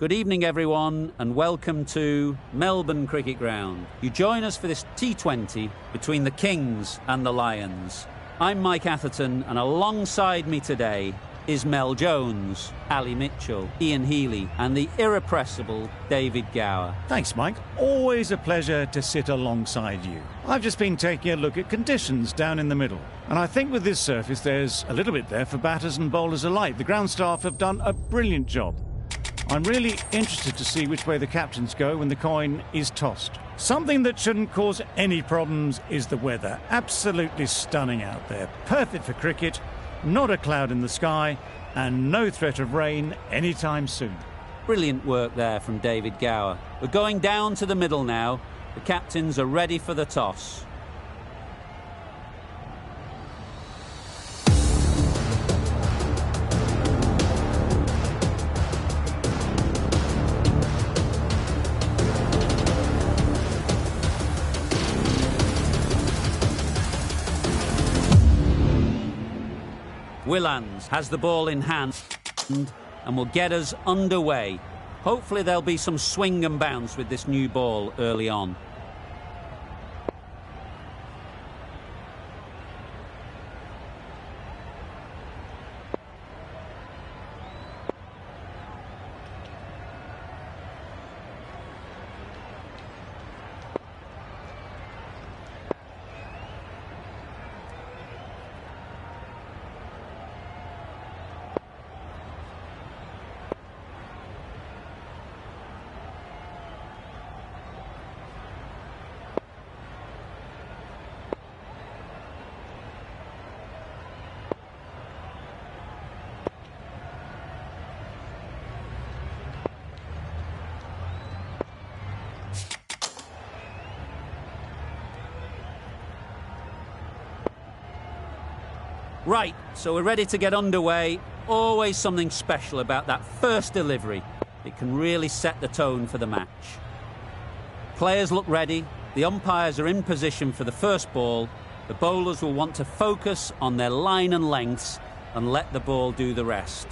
Good evening, everyone, and welcome to Melbourne Cricket Ground. You join us for this T20 between the Kings and the Lions. I'm Mike Atherton, and alongside me today is Mel Jones, Ali Mitchell, Ian Healy, and the irrepressible David Gower. Thanks, Mike. Always a pleasure to sit alongside you. I've just been taking a look at conditions down in the middle, and I think with this surface there's a little bit there for batters and bowlers alike. The ground staff have done a brilliant job. I'm really interested to see which way the captains go when the coin is tossed. Something that shouldn't cause any problems is the weather. Absolutely stunning out there. Perfect for cricket, not a cloud in the sky, and no threat of rain anytime soon. Brilliant work there from David Gower. We're going down to the middle now. The captains are ready for the toss. Willands has the ball in hand and will get us underway. Hopefully there'll be some swing and bounce with this new ball early on. Right, so we're ready to get underway. Always something special about that first delivery. It can really set the tone for the match. Players look ready. The umpires are in position for the first ball. The bowlers will want to focus on their line and lengths and let the ball do the rest.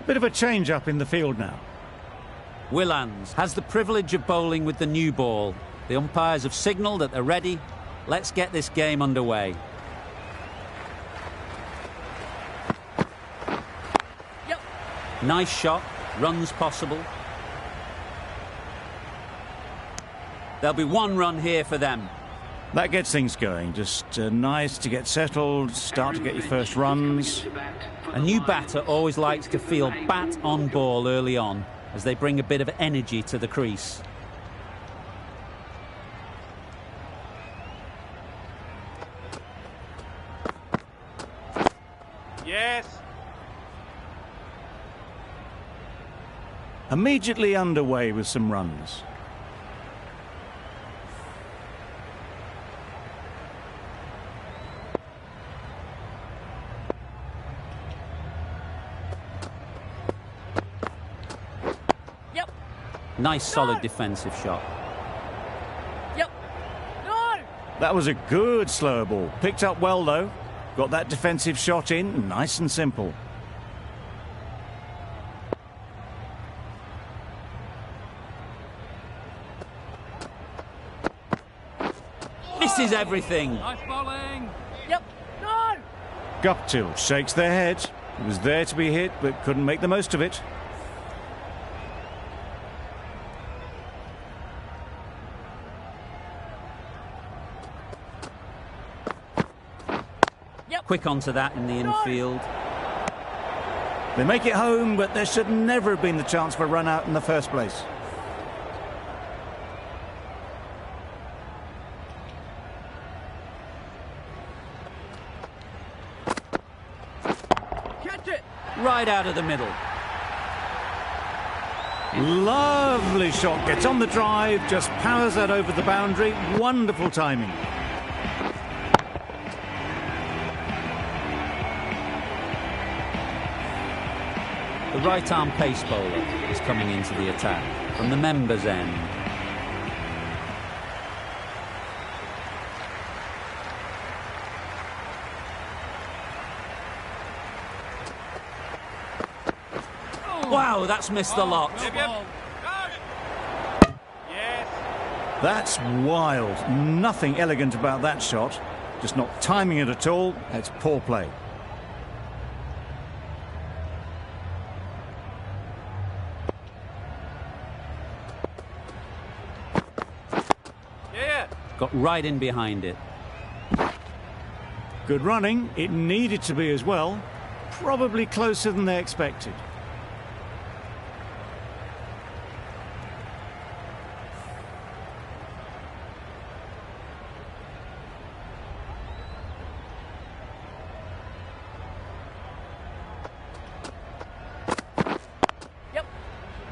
Bit of a change up in the field now. Willands has the privilege of bowling with the new ball. The umpires have signalled that they're ready. Let's get this game underway. Yep. Nice shot, runs possible. There'll be one run here for them. That gets things going. Just nice to get settled, start to get your first runs. A new batter always likes to feel bat on ball early on, as they bring a bit of energy to the crease. Yes. Immediately underway with some runs. Nice solid defensive shot. Yep. No! That was a good slow ball. Picked up well though. Got that defensive shot in, nice and simple. Misses everything. Nice bowling. Yep. No! Guptill shakes their head. It was there to be hit, but couldn't make the most of it. Quick onto that in the infield. They make it home, but there should never have been the chance for a run out in the first place. Catch it! Right out of the middle. Lovely shot, gets on the drive, just powers that over the boundary. Wonderful timing. The right-arm pace bowler is coming into the attack from the members' end. Wow, that's missed the lot. That's wild. Nothing elegant about that shot. Just not timing it at all. It's poor play. Got right in behind it. Good running. It needed to be as well. Probably closer than they expected.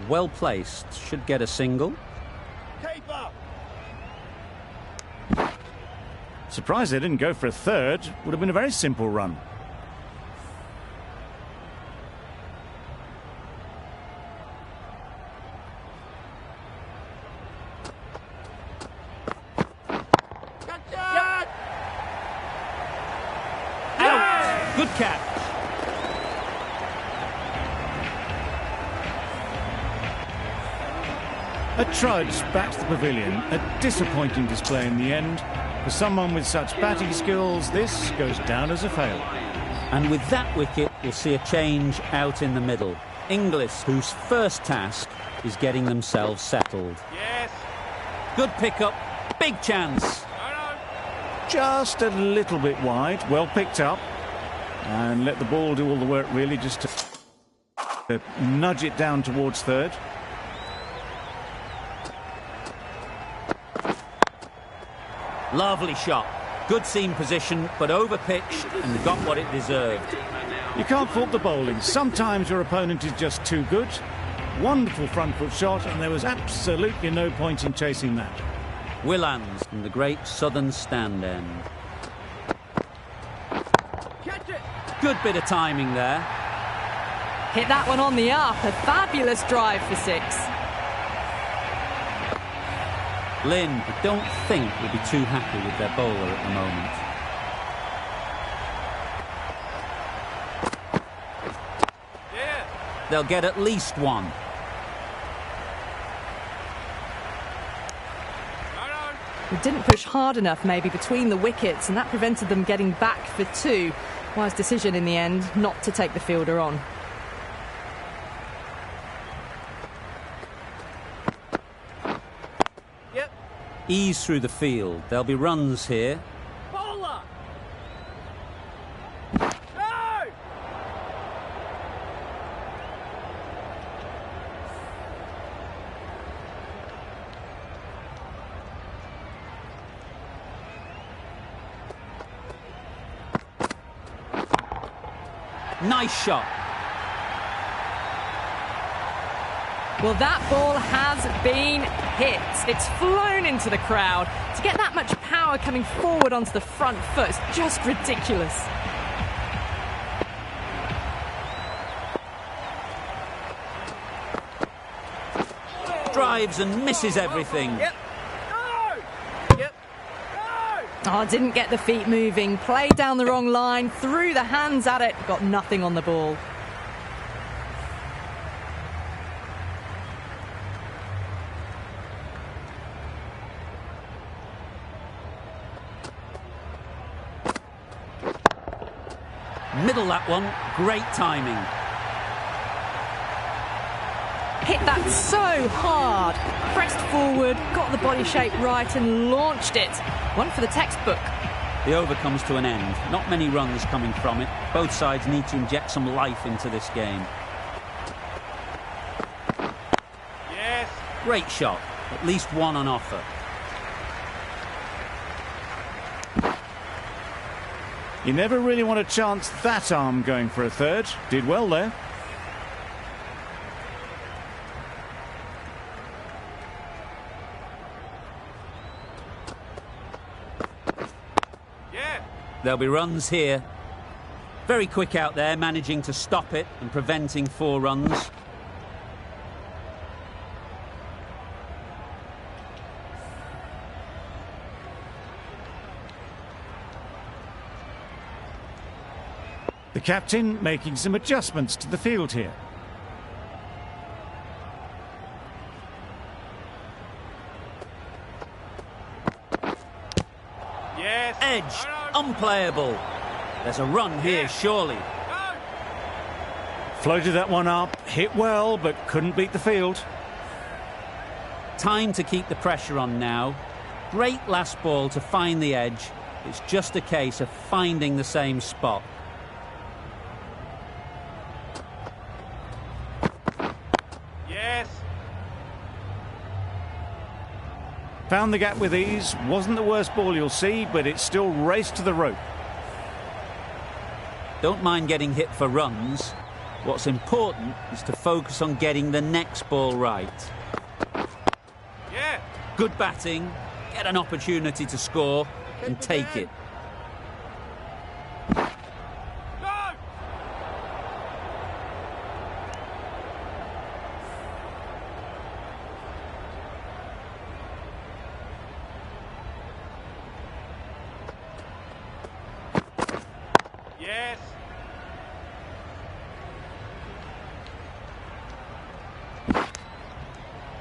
Well placed. Should get a single. Surprised they didn't go for a third. Would have been a very simple run. Out! Good catch. A trudge back to the pavilion. A disappointing display in the end. For someone with such batting skills, this goes down as a fail. And with that wicket, we'll see a change out in the middle. Inglis, whose first task is getting themselves settled. Yes. Good pickup, big chance. Just a little bit wide, well picked up. And let the ball do all the work really, just to nudge it down towards third. Lovely shot. Good seam position, but over-pitched and got what it deserved. You can't fault the bowling. Sometimes your opponent is just too good. Wonderful front foot shot, and there was absolutely no point in chasing that. Willans from the great southern stand end. Catch it. Good bit of timing there. Hit that one on the up. A fabulous drive for 6. Lynn, I don't think will be too happy with their bowler at the moment. Yeah. They'll get at least one. He didn't push hard enough maybe between the wickets, and that prevented them getting back for 2. Wise decision in the end not to take the fielder on. Ease through the field. There'll be runs here. Bowler. No. Nice shot. Well, that ball has been hit. It's flown into the crowd. To get that much power coming forward onto the front foot is just ridiculous. Drives and misses everything. Yep. No. Yep. No. Oh, didn't get the feet moving. Played down the wrong line. Threw the hands at it. Got nothing on the ball. Middle that one. Great timing. Hit that so hard. Pressed forward, got the body shape right and launched it. One for the textbook. The over comes to an end. Not many runs coming from it. Both sides need to inject some life into this game. Yes. Great shot. At least one on offer. You never really want to chance that arm going for a third. Did well there. There'll be runs here. Very quick out there, managing to stop it and preventing 4 runs. The captain making some adjustments to the field here. Yes. Edge, unplayable. There's a run here, surely. Floated that one up, hit well, but couldn't beat the field. Time to keep the pressure on now. Great last ball to find the edge. It's just a case of finding the same spot. Yes. Found the gap with ease. Wasn't the worst ball you'll see, but it still raced to the rope. Don't mind getting hit for runs. What's important is to focus on getting the next ball right. Yeah. Good batting, get an opportunity to score and take it. Go. Yes.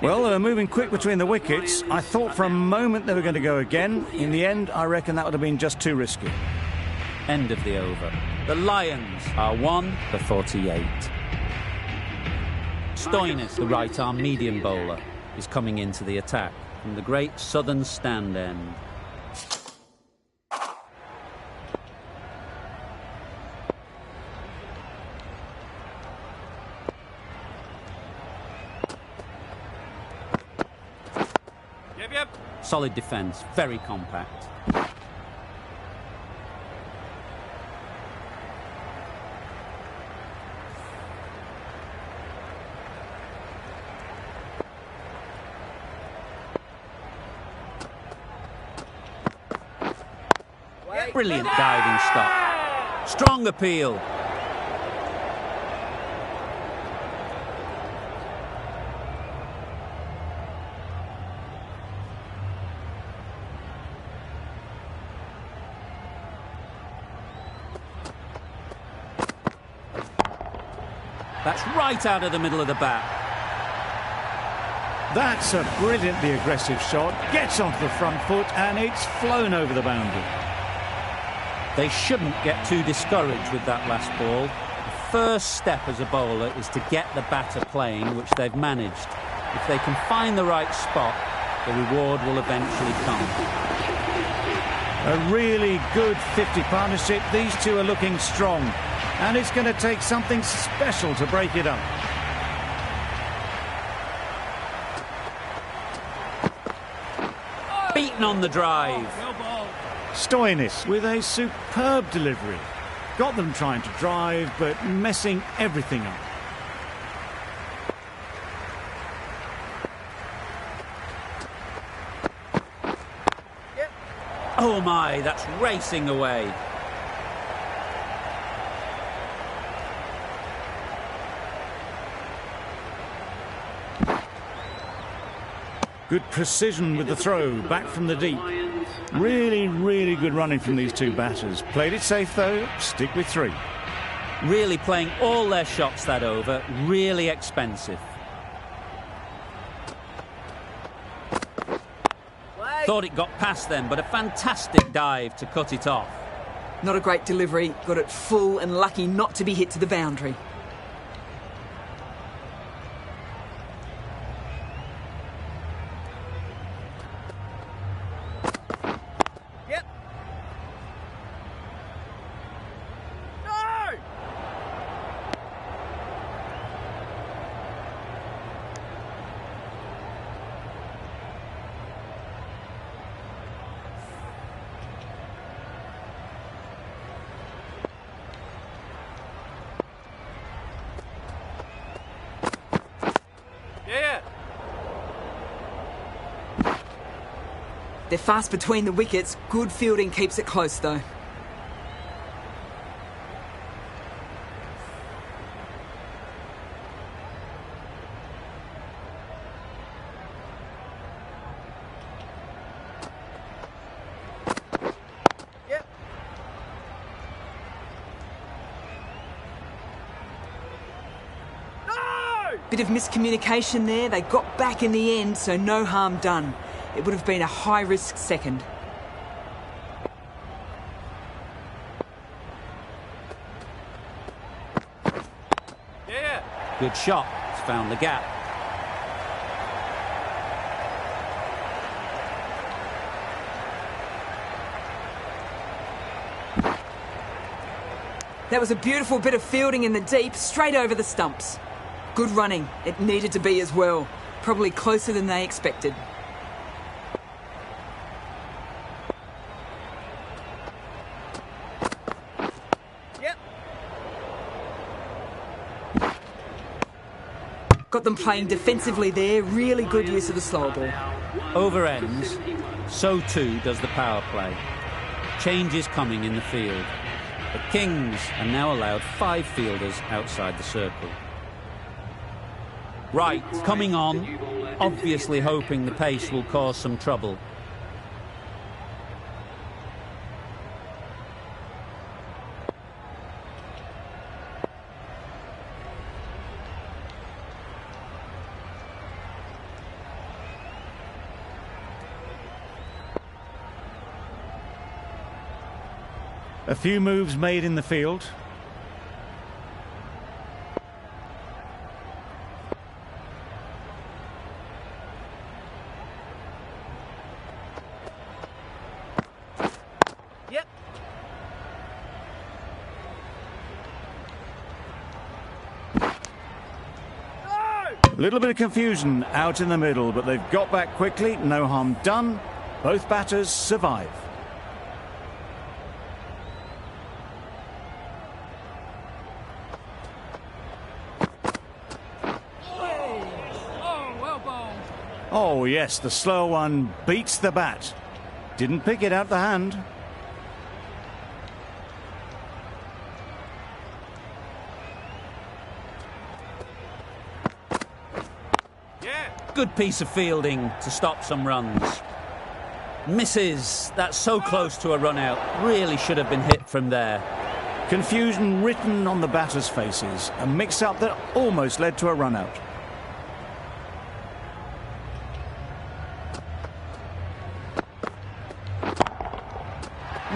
Well, they were moving quick between the wickets. I thought for a moment they were going to go again. In the end, I reckon that would have been just too risky. End of the over. The Lions are 1 for 48. Stoinis, the right-arm medium bowler, is coming into the attack from the great southern stand end. Yep. Solid defence, very compact. Brilliant diving stop. Strong appeal. That's right out of the middle of the bat. That's a brilliantly aggressive shot. Gets onto the front foot and it's flown over the boundary. They shouldn't get too discouraged with that last ball. The first step as a bowler is to get the batter playing, which they've managed. If they can find the right spot, the reward will eventually come. A really good 50 partnership. These two are looking strong. And it's going to take something special to break it up. Beaten on the drive. Stoinis with a superb delivery. Got them trying to drive, but messing everything up. Oh my, that's racing away. Good precision with the throw, back from the deep. Really, really good running from these two batters. Played it safe though, stick with 3. Really playing all their shots that over, really expensive. Thought it got past them, but a fantastic dive to cut it off. Not a great delivery, got it full and lucky not to be hit to the boundary. They're fast between the wickets. Good fielding keeps it close, though. Bit of miscommunication there. They got back in the end, so no harm done. It would have been a high-risk second. Yeah. Good shot. It's found the gap. That was a beautiful bit of fielding in the deep, straight over the stumps. Good running. It needed to be as well. Probably closer than they expected. Yep. Got them playing defensively there. Really good use of the slower ball. Over ends, so too does the power play. Change is coming in the field. The Kings are now allowed 5 fielders outside the circle. Right, coming on, obviously hoping the pace will cause some trouble. A few moves made in the field. Yep. A little bit of confusion out in the middle, but they've got back quickly. No harm done. Both batters survive. Oh, yes, the slower one beats the bat. Didn't pick it out the hand. Yeah. Good piece of fielding to stop some runs. Misses. That's so close to a run out. Really should have been hit from there. Confusion written on the batters' faces. A mix-up that almost led to a run out.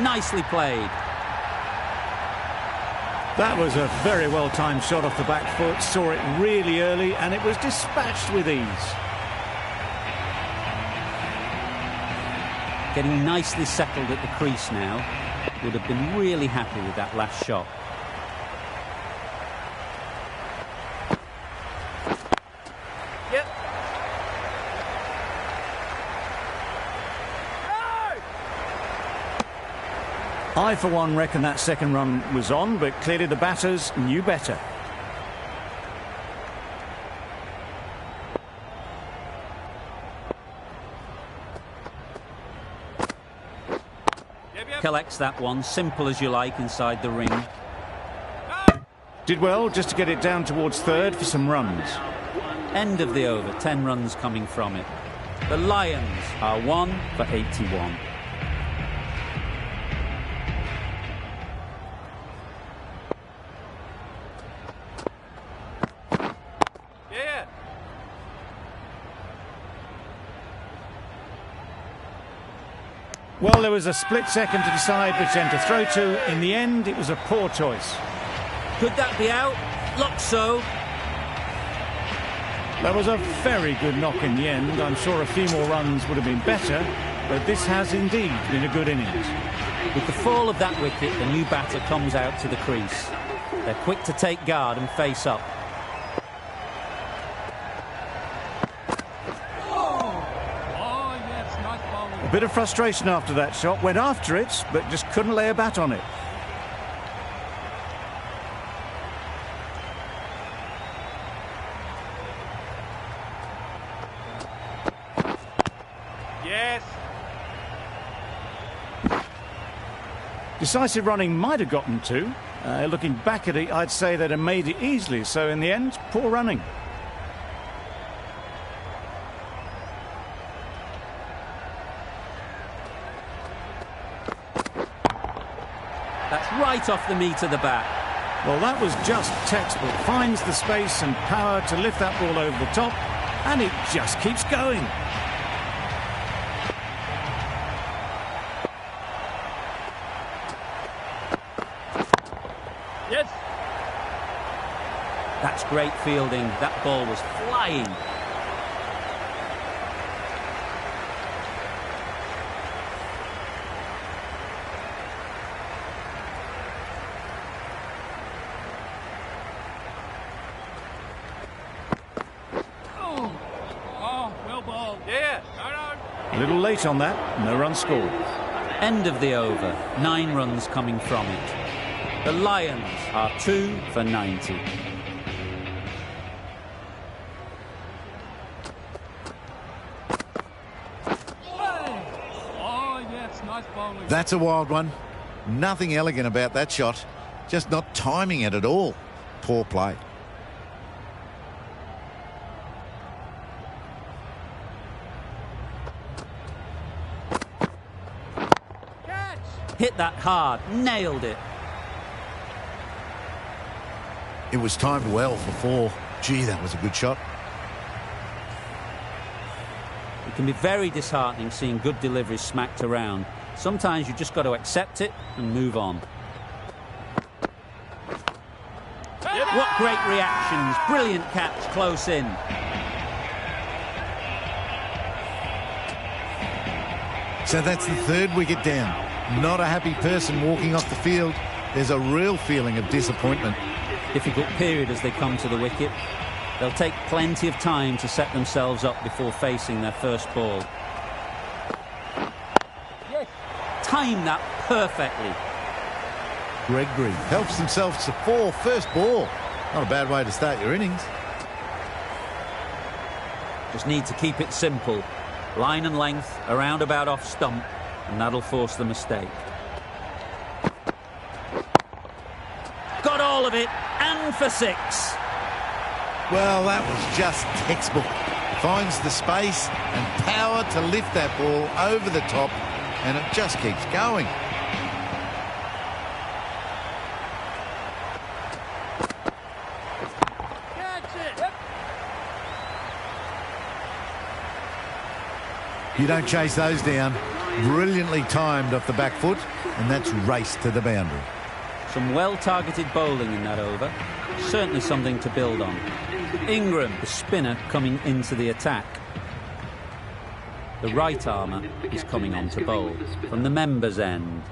Nicely played. That was a very well-timed shot off the back foot. Saw it really early and it was dispatched with ease. Getting nicely settled at the crease now. Would have been really happy with that last shot. Yep. I, for one, reckon that second run was on, but clearly the batters knew better. Collects that one, simple as you like, inside the ring. Did well just to get it down towards third for some runs. End of the over, 10 runs coming from it. The Lions are 1 for 81. Yeah. Well, there was a split second to decide which end to throw to. In the end, it was a poor choice. Could that be out? Looks so. That was a very good knock in the end. I'm sure a few more runs would have been better, but this has indeed been a good innings. With the fall of that wicket, the new batter comes out to the crease. They're quick to take guard and face up. A bit of frustration after that shot. Went after it, but just couldn't lay a bat on it. Yes. Decisive running might have gotten two. Looking back at it, I'd say they'd have made it easily. So in the end, poor running. That's right off the meat of the bat. Well, that was just textbook. Finds the space and power to lift that ball over the top, and it just keeps going. Yes. That's great fielding. That ball was flying. A little late on that, no run scored. End of the over, 9 runs coming from it. The Lions are 2 for 90. That's a wild one. Nothing elegant about that shot. Just not timing it at all. Poor play. Hit that hard, nailed it. It was timed well for 4. Gee, that was a good shot. It can be very disheartening seeing good deliveries smacked around. Sometimes you just got to accept it and move on. What great reactions. Brilliant catch close in. So that's the 3rd wicket down. Not a happy person walking off the field. There's a real feeling of disappointment. Difficult period as they come to the wicket. They'll take plenty of time to set themselves up before facing their first ball. Yes. Time that perfectly. Gregory helps himself to 4 first ball. Not a bad way to start your innings. Just need to keep it simple. Line and length, around about off stump, and that'll force the mistake. Got all of it, and for 6. Well, that was just textbook. Finds the space and power to lift that ball over the top, and it just keeps going. You don't chase those down. Brilliantly timed off the back foot, and that's raced to the boundary. Some well-targeted bowling in that over. Certainly something to build on. Ingram, the spinner, coming into the attack. The right armour is coming on to bowl from the members' end.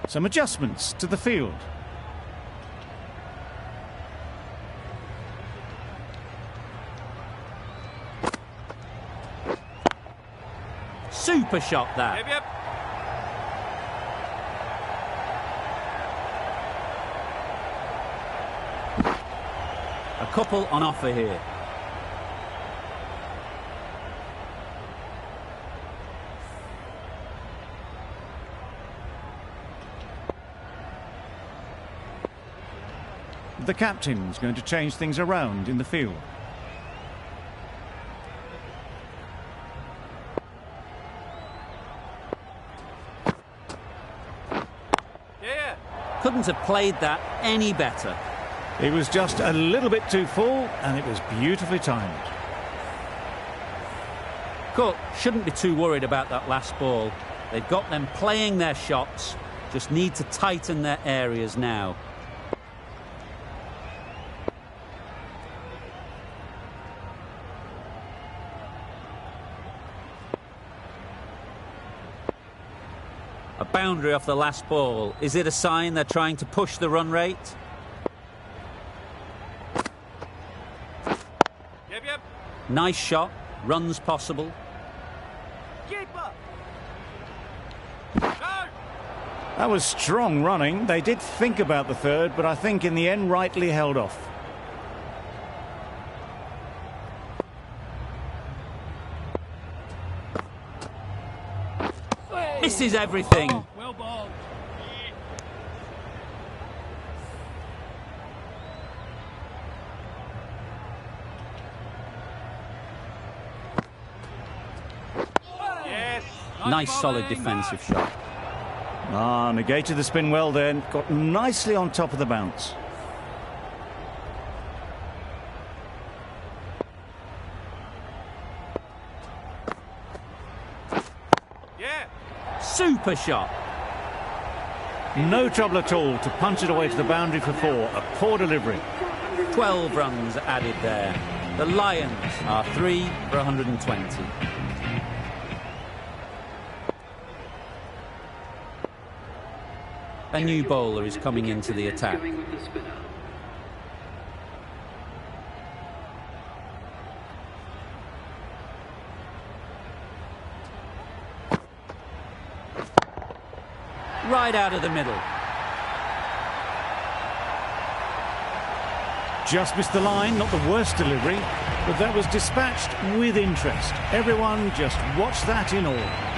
Some adjustments to the field. Super shot that. Yep, yep. A couple on offer here. The captain's going to change things around in the field. Couldn't have played that any better. It was just a little bit too full, and it was beautifully timed. Cook shouldn't be too worried about that last ball. They've got them playing their shots, just need to tighten their areas now. A boundary off the last ball. Is it a sign they're trying to push the run rate? Yep, yep. Nice shot. Runs possible. Keeper. That was strong running. They did think about the 3rd, but I think in the end rightly held off. Misses everything. Well balled. Nice solid defensive shot. Negated the spin well then. Got nicely on top of the bounce. Yeah. Super shot. No trouble at all to punch it away to the boundary for 4. A poor delivery. 12 runs added there. The Lions are 3 for 120. A new bowler is coming into the attack. Right out of the middle. Just missed the line, not the worst delivery, but that was dispatched with interest. Everyone just watched that in awe.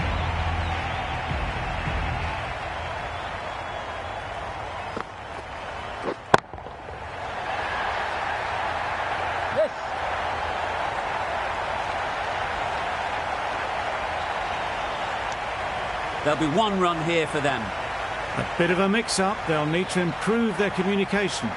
There'll be 1 run here for them. A bit of a mix-up. They'll need to improve their communication.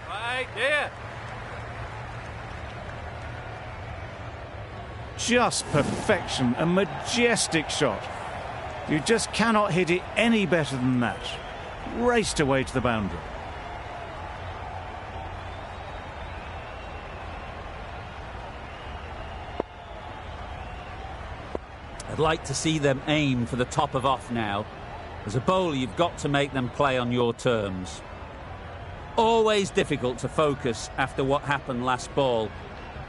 Right, yeah. Just perfection, a majestic shot. You just cannot hit it any better than that. Raced away to the boundary. I'd like to see them aim for the top of off now. As a bowler, you've got to make them play on your terms. Always difficult to focus after what happened last ball,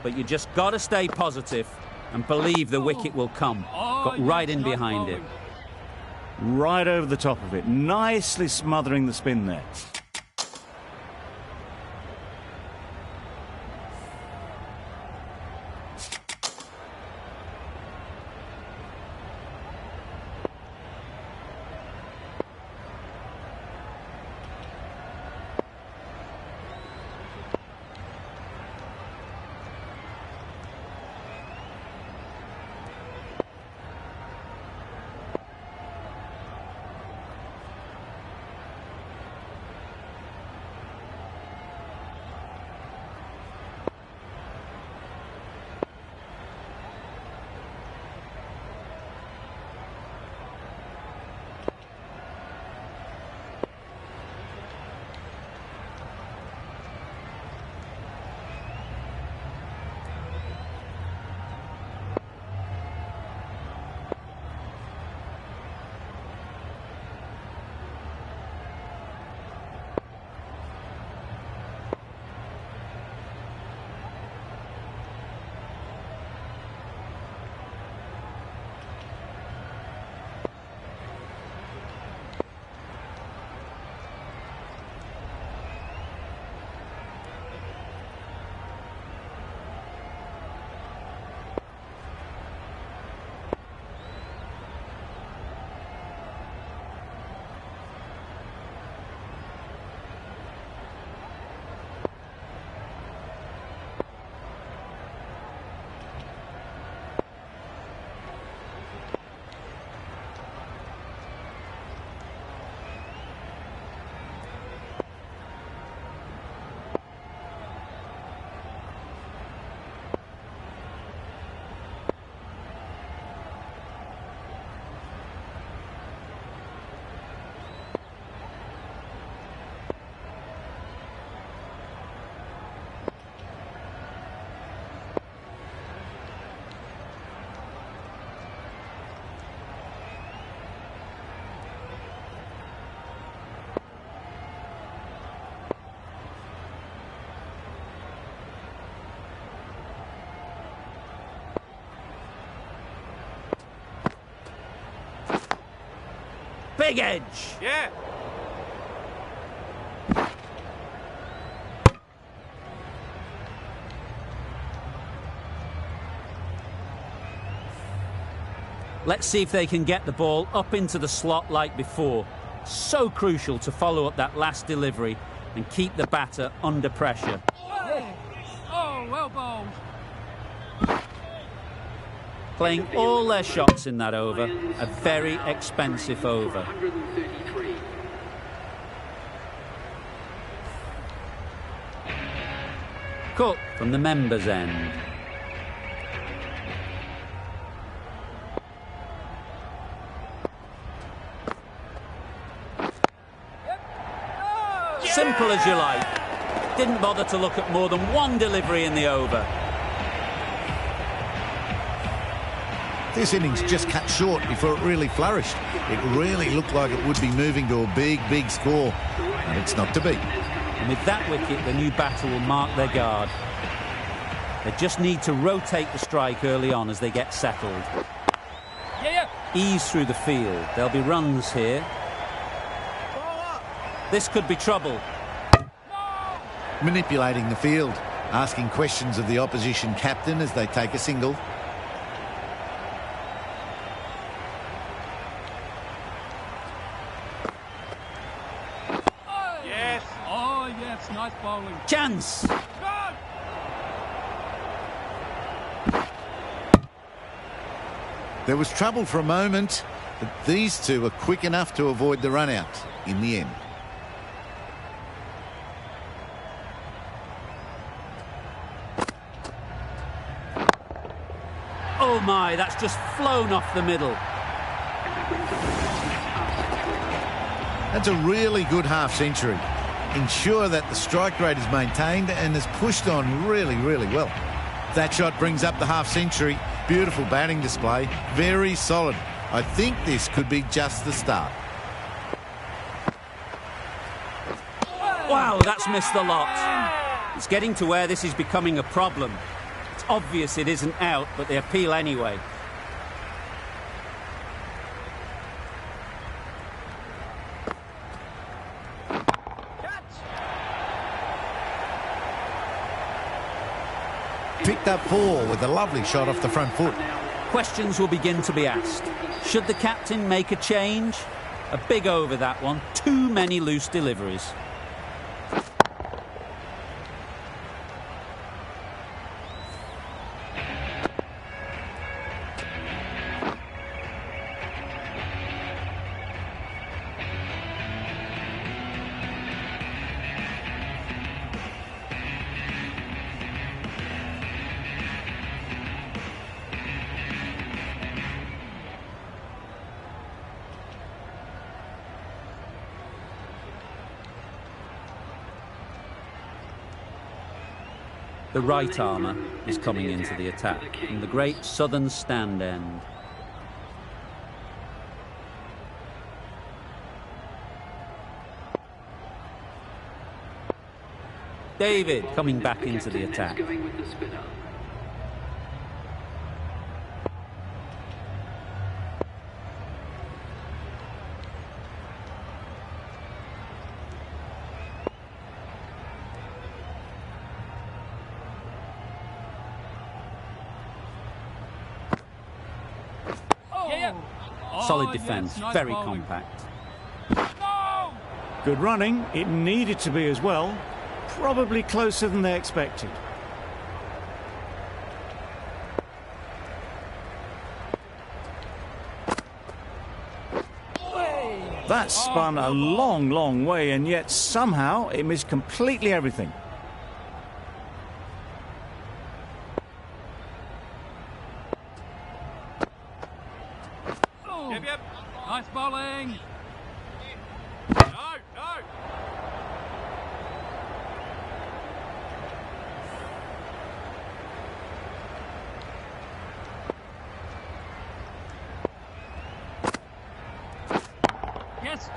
but you just got to stay positive and believe the wicket will come. Got right in behind it. Right over the top of it, nicely smothering the spin there. Big edge. Yeah. Let's see if they can get the ball up into the slot like before. So crucial to follow up that last delivery and keep the batter under pressure. Oh, well bowled. Playing all their shots in that over, a very expensive over. Cook from the members' end. Simple as you like. Didn't bother to look at more than one delivery in the over. This innings just cut short before it really flourished. It really looked like it would be moving to a big, big score, and it's not to be. And with that wicket, the new batter will mark their guard. They just need to rotate the strike early on as they get settled. Ease through the field. There'll be runs here. This could be trouble. Manipulating the field, asking questions of the opposition captain as they take a single. Yes. Oh, yes. Nice bowling. Chance. There was trouble for a moment, but these two were quick enough to avoid the run out in the end. Oh my, that's just flown off the middle. That's a really good half century. Ensure that the strike rate is maintained and is pushed on really, really well. That shot brings up the half century. Beautiful batting display. Very solid. I think this could be just the start. Wow, that's missed the lot. It's getting to where this is becoming a problem. It's obvious it isn't out, but they appeal anyway. Picked up 4 with a lovely shot off the front foot. Questions will begin to be asked. Should the captain make a change? A big over, that one. Too many loose deliveries. The right armour is coming into the attack from the great southern stand end. David coming back into the attack. Solid defence, very compact. Good running. It needed to be as well. Probably closer than they expected. That spun a long, long way, and yet somehow it missed completely everything. Yep. Nice bowling. No. Yes.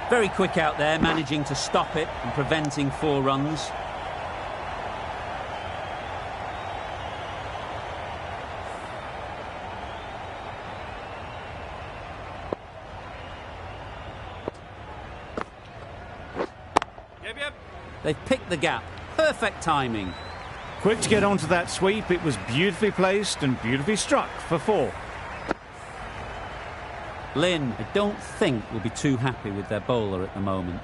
Very quick out there, managing to stop it and preventing 4 runs. They've picked the gap. Perfect timing. Quick to get onto that sweep. It was beautifully placed and beautifully struck for 4. Lynn, I don't think will be too happy with their bowler at the moment.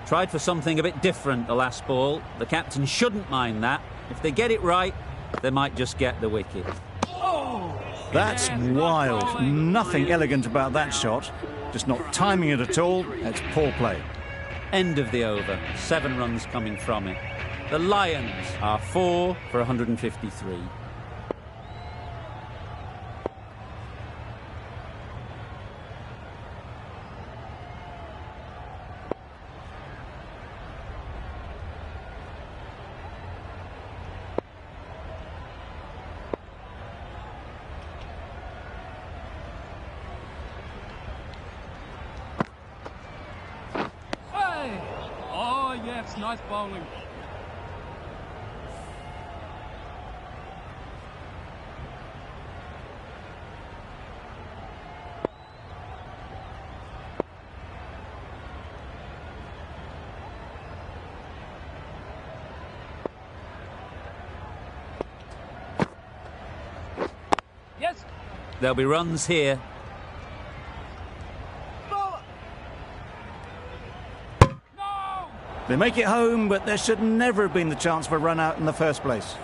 Tried for something a bit different the last ball. The captain shouldn't mind that. If they get it right, they might just get the wicket. That's wild. Nothing elegant about that shot. Just not timing it at all. That's poor play. End of the over. 7 runs coming from it. The Lions are 4 for 153. Yes, nice bowling. Yes. There'll be runs here. They make it home, but there should never have been the chance for a run out in the first place.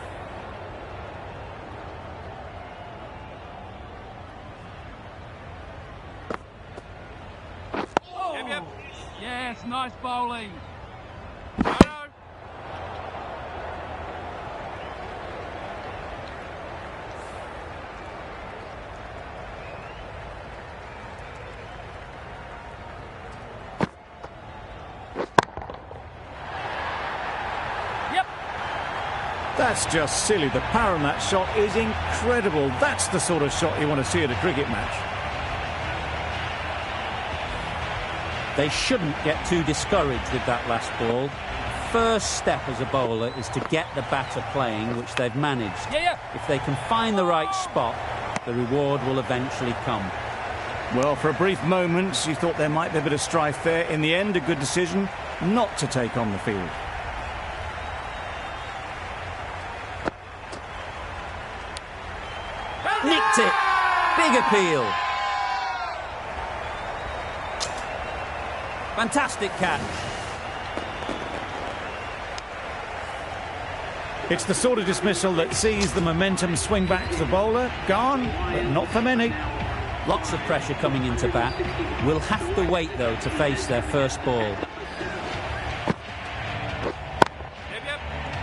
Yep. Yes, nice bowling. That's just silly. The power on that shot is incredible. That's the sort of shot you want to see at a cricket match. They shouldn't get too discouraged with that last ball. First step as a bowler is to get the batter playing, which they've managed. If they can find the right spot, the reward will eventually come. Well, for a brief moment, you thought there might be a bit of strife there. In the end, a good decision not to take on the field. Nicked it. Big appeal. Fantastic catch. It's the sort of dismissal that sees the momentum swing back to the bowler. Gone, but not for many. Lots of pressure coming into bat. Will have to wait, though, to face their first ball.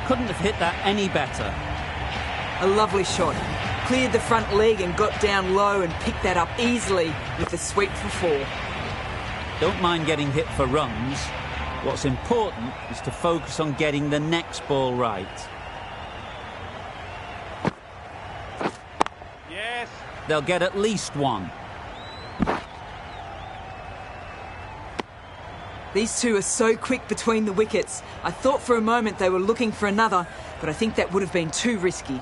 Couldn't have hit that any better. A lovely shot. Cleared the front leg and got down low and picked that up easily with the sweep for 4. Don't mind getting hit for runs. What's important is to focus on getting the next ball right. Yes. They'll get at least 1. These two are so quick between the wickets. I thought for a moment they were looking for another, but I think that would have been too risky.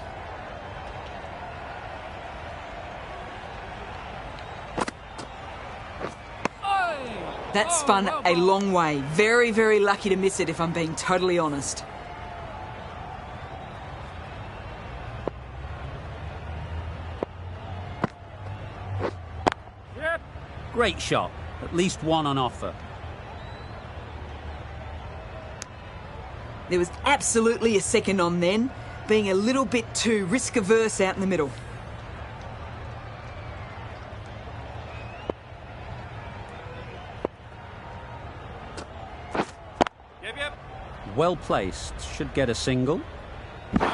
That spun a long way. Very, very lucky to miss it, if I'm being totally honest. Yep. Great shot. At least 1 on offer. There was absolutely a second on then, being a little bit too risk-averse out in the middle. Well placed. Should get a single. No.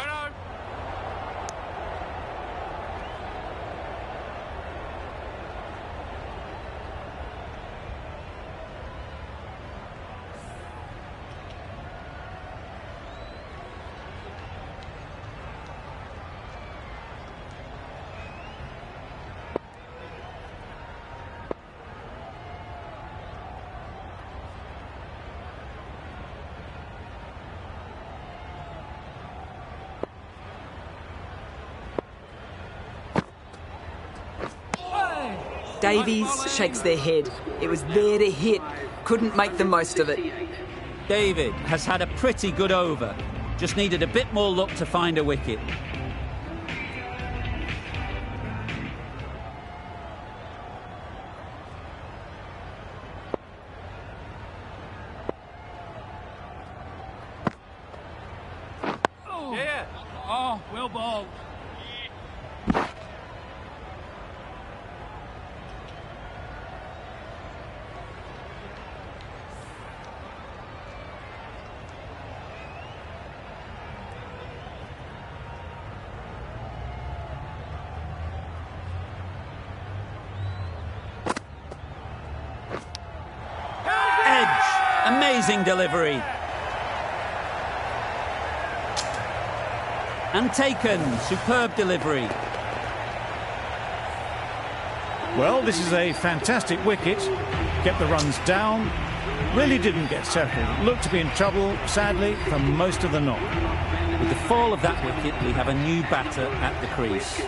Davies shakes their head. It was there to hit. Couldn't make the most of it. David has had a pretty good over. Just needed a bit more luck to find a wicket. Oh, yeah. Oh, well bowled. Amazing delivery. And taken. Superb delivery. Well, this is a fantastic wicket. Kept the runs down. Really didn't get settled. Looked to be in trouble, sadly, for most of the knock. With the fall of that wicket, we have a new batter at the crease.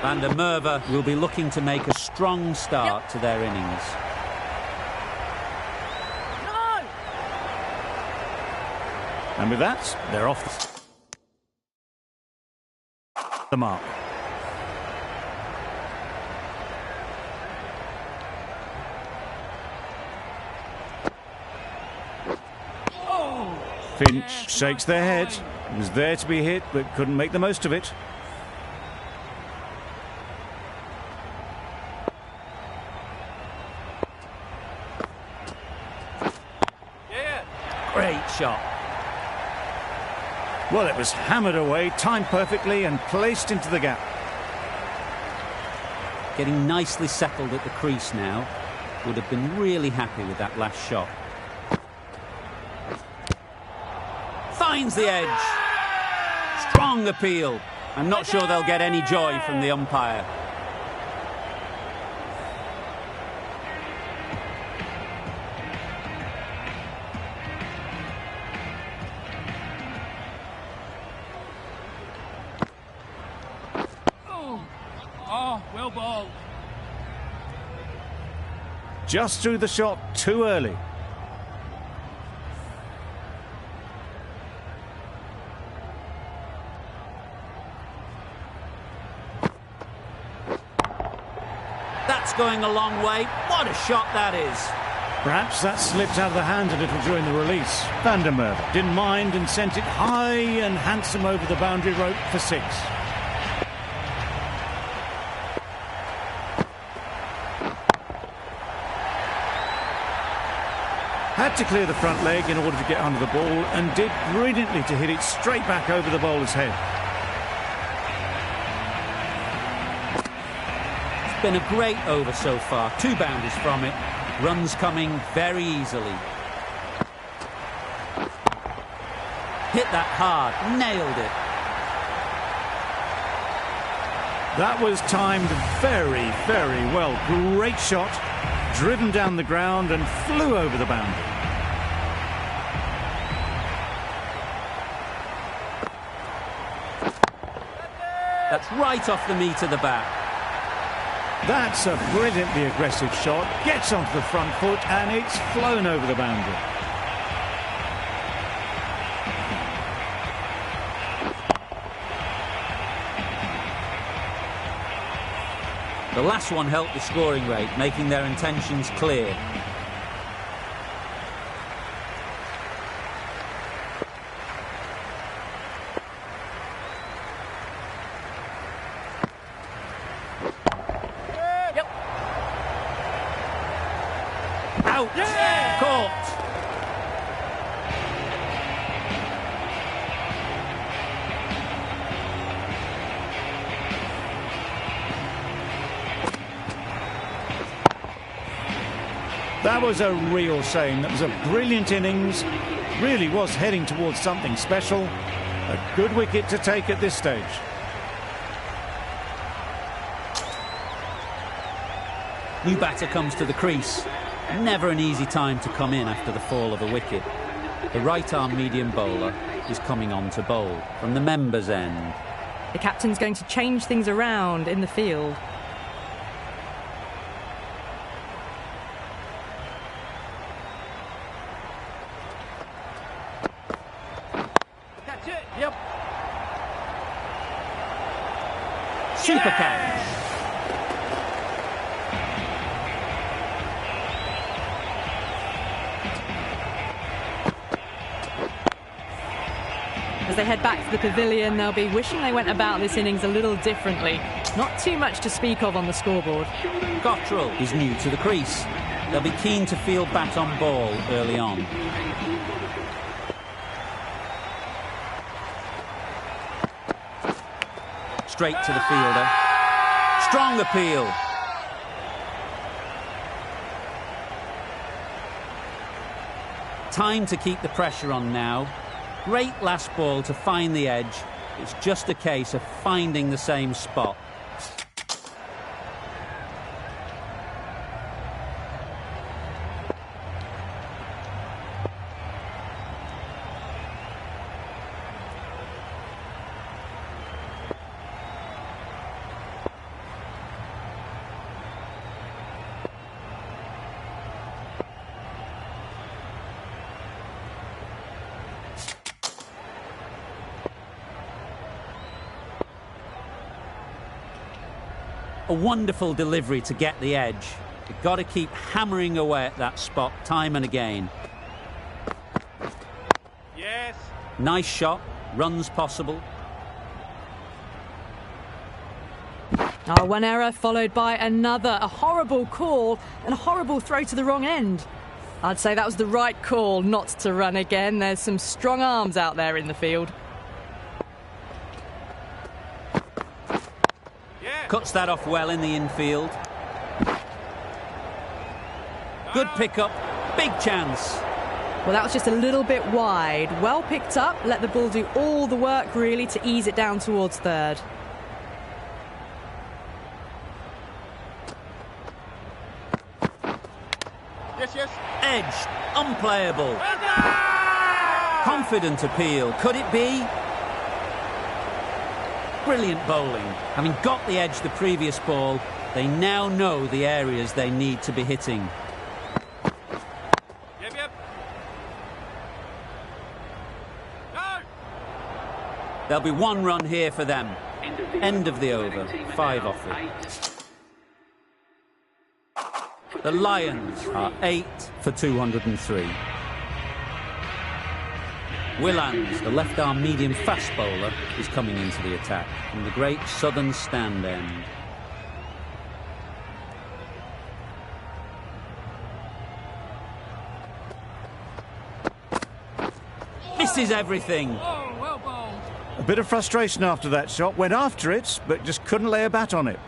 Van der Merwe will be looking to make a strong start to their innings. And with that, they're off the mark. Finch shakes their head. It was there to be hit, but couldn't make the most of it. Great shot. Well, it was hammered away, timed perfectly and placed into the gap. Getting nicely settled at the crease now. Would have been really happy with that last shot. Finds the edge. Strong appeal. I'm not sure they'll get any joy from the umpire. Oh, well bowled. Just threw the shot too early. That's going a long way. What a shot that is. Perhaps that slipped out of the hand a little during the release. Van der Merwe didn't mind and sent it high and handsome over the boundary rope for 6. Had to clear the front leg in order to get under the ball and did brilliantly to hit it straight back over the bowler's head. It's been a great over so far. 2 boundaries from it. Runs coming very easily. Hit that hard. Nailed it. That was timed very, very well. Great shot. Driven down the ground and flew over the boundary. That's right off the meat of the bat. That's a brilliantly aggressive shot. Gets onto the front foot and it's flown over the boundary. The last one helped the scoring rate, making their intentions clear. Out! Yeah! Caught! That was a real shame. That was a brilliant innings. Really was heading towards something special. A good wicket to take at this stage. New batter comes to the crease. Never an easy time to come in after the fall of a wicket. The right-arm medium bowler is coming on to bowl from the members' end. The captain's going to change things around in the field. That's it. Super catch. As they head back to the pavilion, they'll be wishing they went about this innings a little differently. Not too much to speak of on the scoreboard. Cottrell is new to the crease. They'll be keen to field bat on ball early on. Straight to the fielder. Strong appeal. Time to keep the pressure on now. Great last ball to find the edge. It's just a case of finding the same spot. A wonderful delivery to get the edge. You've got to keep hammering away at that spot time and again. Yes. Nice shot. Runs possible. Oh, one error followed by another. A horrible call and a horrible throw to the wrong end. I'd say that was the right call not to run again. There's some strong arms out there in the field. Cuts that off well in the infield. Good pickup. Big chance. Well, that was just a little bit wide. Well picked up. Let the ball do all the work, really, to ease it down towards third. Yes. Edged. Unplayable. Confident appeal. Could it be? Brilliant bowling. Having got the edge the previous ball, they now know the areas they need to be hitting. Yep. No! There'll be one run here for them. End of the over. 5 off it. The Lions are 8 for 203. Willands, the left-arm medium fast bowler, is coming into the attack from the great southern stand end. Misses everything. Oh, well bowled. A bit of frustration after that shot. Went after it, but just couldn't lay a bat on it.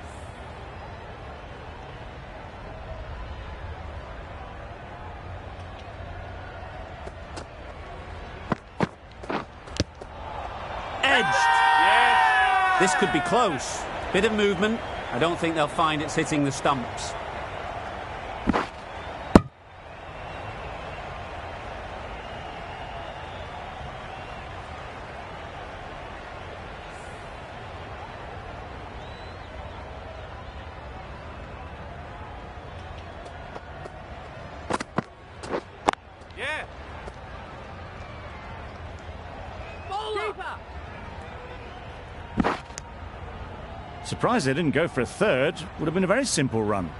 This could be close. Bit of movement. I don't think they'll find it's hitting the stumps. Yeah. Keeper. Surprised they didn't go for a third. Would have been a very simple run.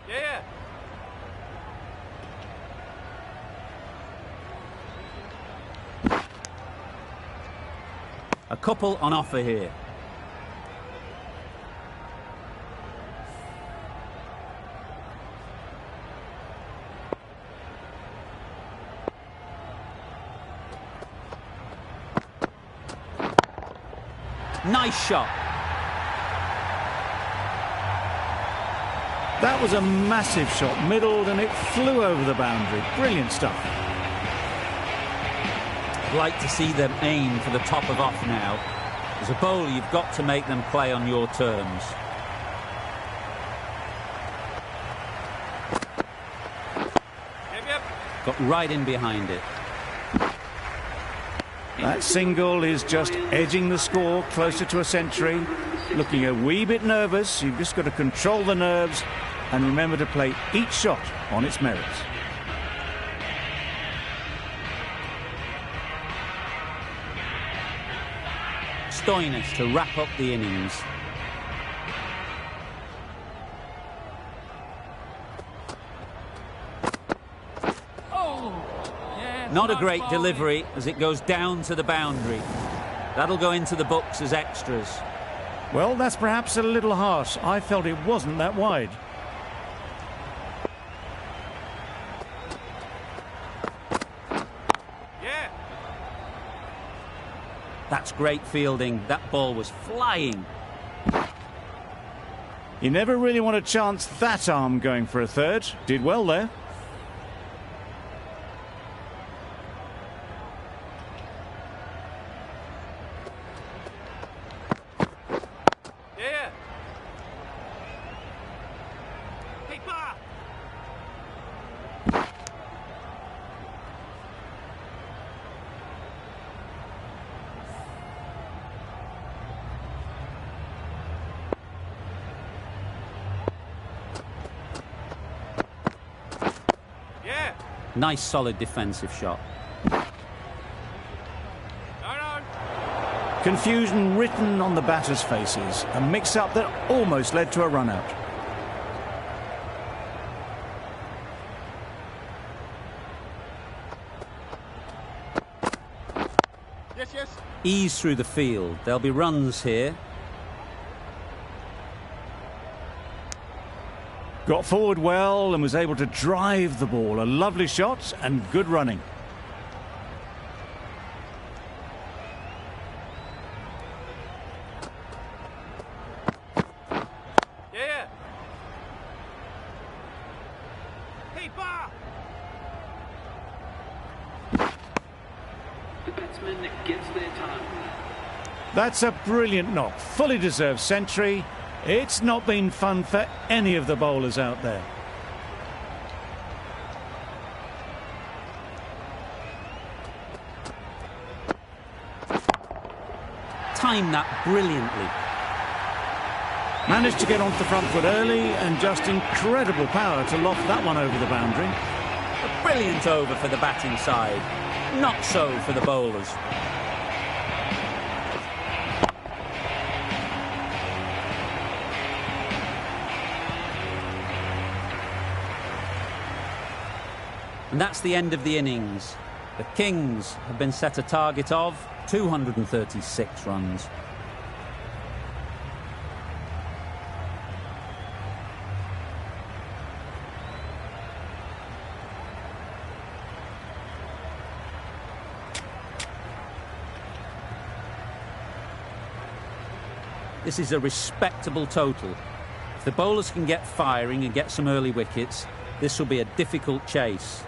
Yeah. A couple on offer here. Nice shot. That was a massive shot, middled, and it flew over the boundary. Brilliant stuff. I'd like to see them aim for the top of off now. As a bowler, you've got to make them play on your terms. Yep. Got right in behind it. That single is just edging the score closer to a century. Looking a wee bit nervous. You've just got to control the nerves and remember to play each shot on its merits. Stoinis to wrap up the innings. Not a great delivery as it goes down to the boundary. That'll go into the books as extras. Well, that's perhaps a little harsh. I felt it wasn't that wide. Yeah. That's great fielding. That ball was flying. You never really want to chance that arm going for a third. Did well there. Yeah. Keeper. Yeah. Nice solid defensive shot. No. Confusion written on the batters' faces. A mix-up that almost led to a run-out. Yes. Ease through the field. There'll be runs here. Got forward well and was able to drive the ball. A lovely shot and good running. Yeah. Keeper. The batsman gets their time. That's a brilliant knock. Fully deserved century. It's not been fun for any of the bowlers out there. Timed that brilliantly. Managed to get onto the front foot early and just incredible power to loft that one over the boundary. A brilliant over for the batting side. Not so for the bowlers. And that's the end of the innings. The Kings have been set a target of 236 runs. This is a respectable total. If the bowlers can get firing and get some early wickets, this will be a difficult chase.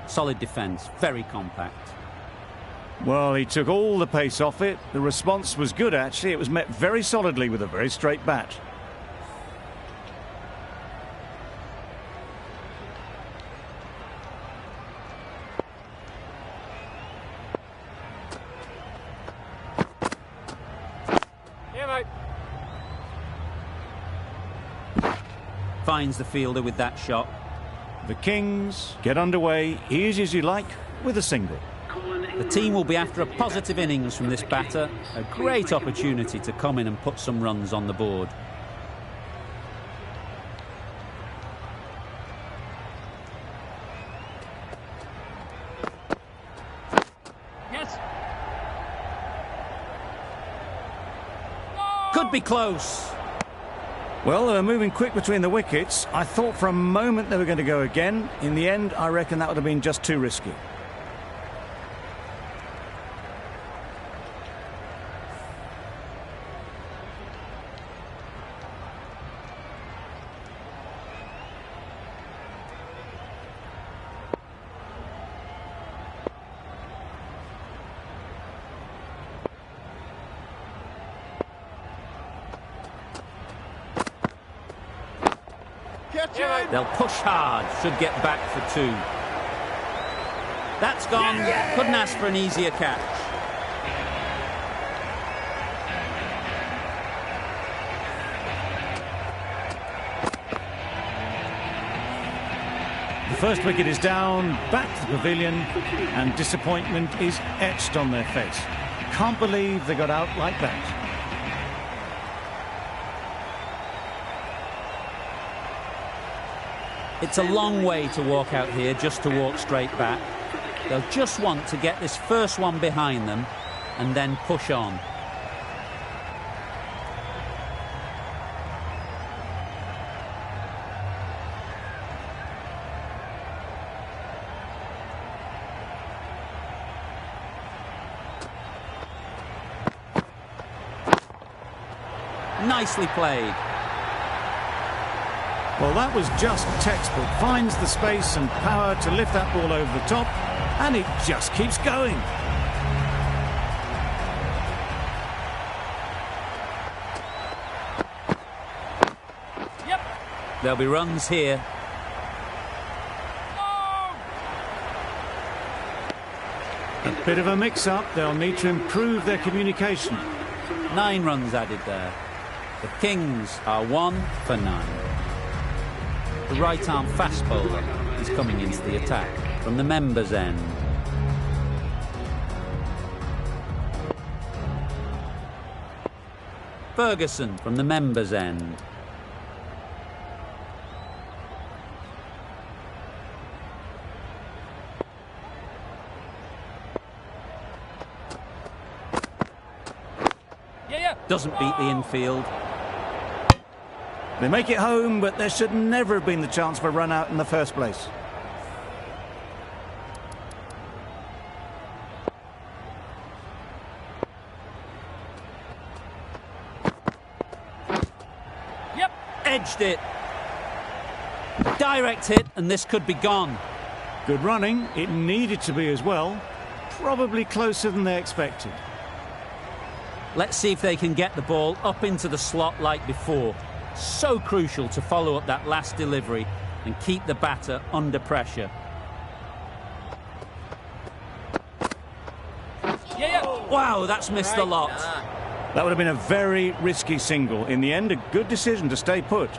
Solid defence, very compact. Well, he took all the pace off it. The response was good, actually. It was met very solidly with a very straight bat. finds the fielder with that shot. The Kings get underway easy as you like with a single. The team will be after a positive innings from this batter. A great opportunity to come in and put some runs on the board. Yes. Could be close. Well, they were moving quick between the wickets. I thought for a moment they were going to go again. In the end, I reckon that would have been just too risky. They'll push hard, should get back for 2. That's gone. Couldn't ask for an easier catch. The first wicket is down, back to the pavilion, and disappointment is etched on their face. Can't believe they got out like that. It's a long way to walk out here just to walk straight back. They'll just want to get this first one behind them and then push on. Nicely played. Well, that was just textbook. Finds the space and power to lift that ball over the top, and it just keeps going. Yep. There'll be runs here. A bit of a mix-up. They'll need to improve their communication. 9 runs added there. The Kings are 1 for 9. The right-arm fast bowler is coming into the attack from the members' end. Ferguson from the members' end. Doesn't beat the infield. They make it home, but there should never have been the chance for a run out in the first place. Yep, edged it. Direct hit, and this could be gone. Good running. It needed to be as well. Probably closer than they expected. Let's see if they can get the ball up into the slot like before. So crucial to follow up that last delivery and keep the batter under pressure. Wow, that's missed a lot. That would have been a very risky single. In the end, a good decision to stay put.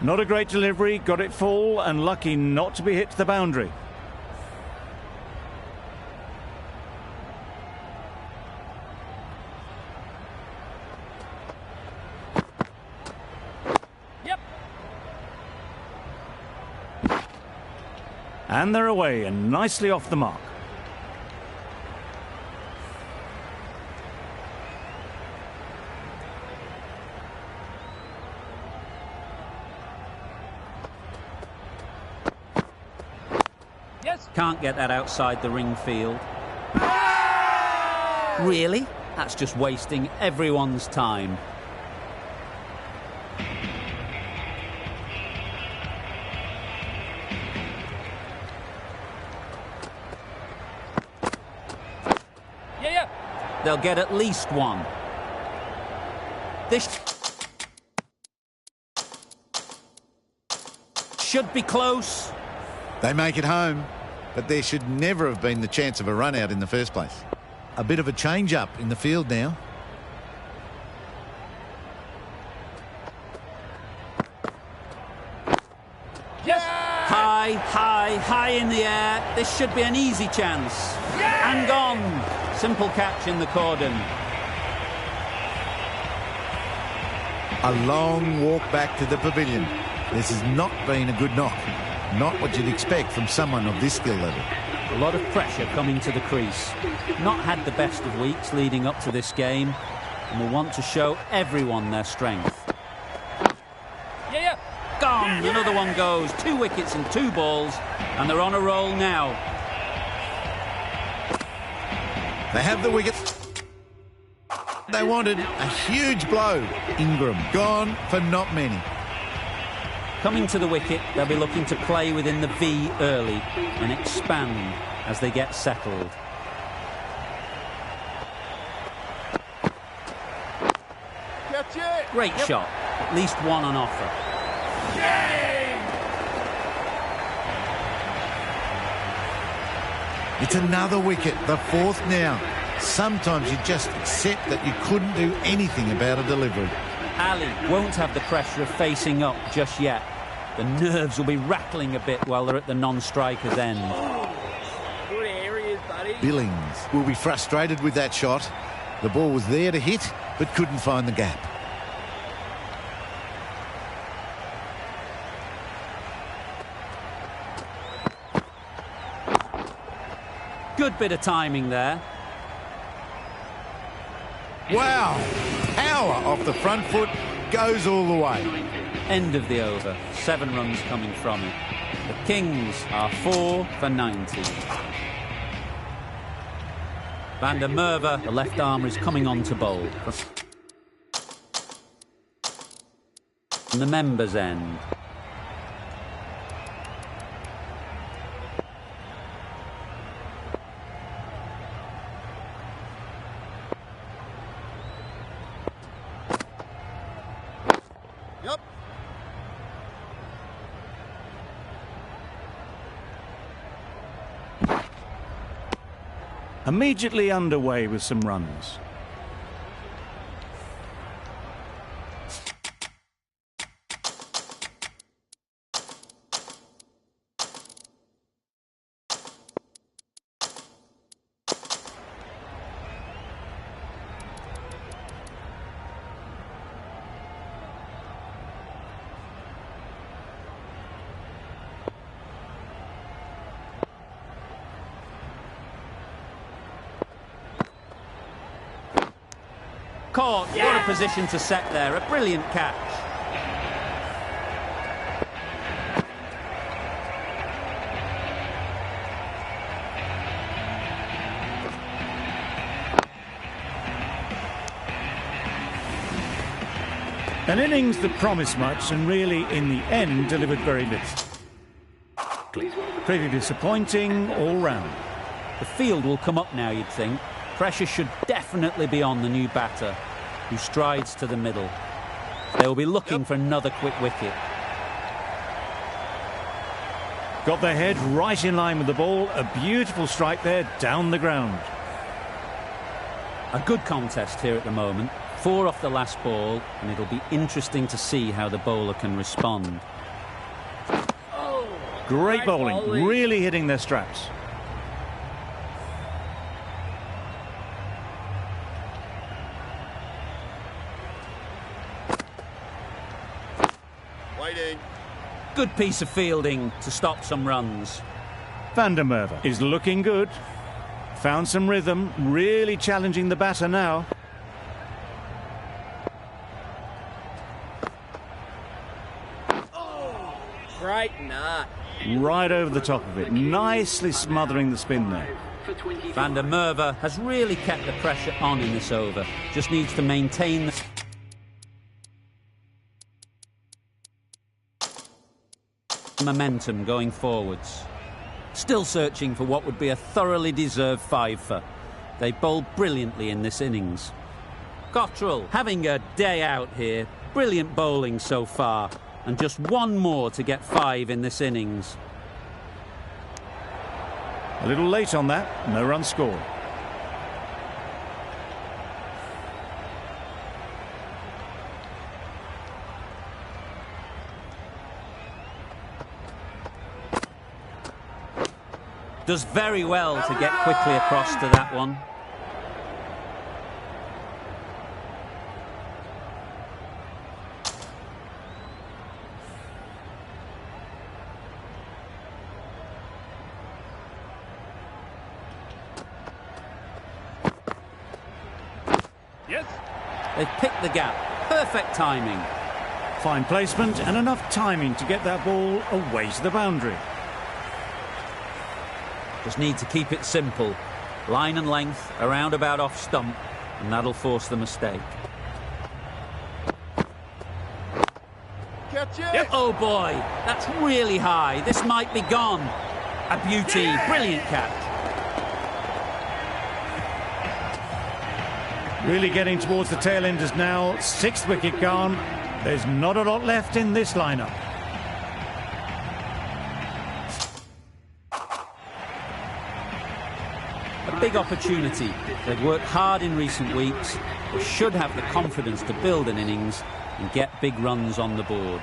Not a great delivery, got it full and lucky not to be hit to the boundary. Yep. And they're away and nicely off the mark. Can't get that outside the ring field. Really? That's just wasting everyone's time. They'll get at least one. This should be close. They make it home, but there should never have been the chance of a run out in the first place. A bit of a change-up in the field now. High in the air. This should be an easy chance. And gone. Simple catch in the cordon. A long walk back to the pavilion. This has not been a good knock. Not what you'd expect from someone of this skill level. A lot of pressure coming to the crease. Not had the best of weeks leading up to this game, and will want to show everyone their strength. Gone. Another one goes. 2 wickets and 2 balls, and they're on a roll now. They have the wicket. They wanted a huge blow. Ingram gone for not many. Coming to the wicket, they'll be looking to play within the V early and expand as they get settled. Great shot. At least one on offer. It's another wicket, the 4th now. Sometimes you just accept that you couldn't do anything about a delivery. Ali won't have the pressure of facing up just yet. The nerves will be rattling a bit while they're at the non-striker's end. Good areas, buddy. Billings will be frustrated with that shot. The ball was there to hit, but couldn't find the gap. Good bit of timing there. Wow! Power off the front foot, goes all the way. End of the over. 7 runs coming from it. The Kings are 4 for 90. Van der Merwe, the left armer, is coming on to bowl. From the members' end. Immediately underway with some runs. Caught. What a position to set there. A brilliant catch. An innings that promised much and really, in the end, delivered very little. Pretty disappointing all round. The field will come up now, you'd think. Pressure should definitely be on the new batter, who strides to the middle. They will be looking for another quick wicket. Got their head right in line with the ball. A beautiful strike there, down the ground. A good contest here at the moment. 4 off the last ball, and it'll be interesting to see how the bowler can respond. Great bowling, really hitting their straps. Good piece of fielding to stop some runs. Van der Merwe is looking good. Found some rhythm, really challenging the batter now. Great nut. Right over the top of it, nicely smothering the spin there. Van der Merwe has really kept the pressure on in this over. Just needs to maintain the momentum going forwards. Still searching for what would be a thoroughly deserved 5-for. They bowled brilliantly in this innings. Cottrell having a day out here. Brilliant bowling so far. And just one more to get 5 in this innings. A little late on that, no run scored. Does very well to get quickly across to that one. Yes. They've picked the gap. Perfect timing. Fine placement and enough timing to get that ball away to the boundary. Just need to keep it simple. Line and length, around about off stump, and that'll force the mistake. Catch it. Yep. Oh boy, that's really high. This might be gone. A beauty, brilliant catch. Really getting towards the tail enders now. 6th wicket gone. There's not a lot left in this lineup. A big opportunity. They've worked hard in recent weeks. They should have the confidence to build an innings and get big runs on the board.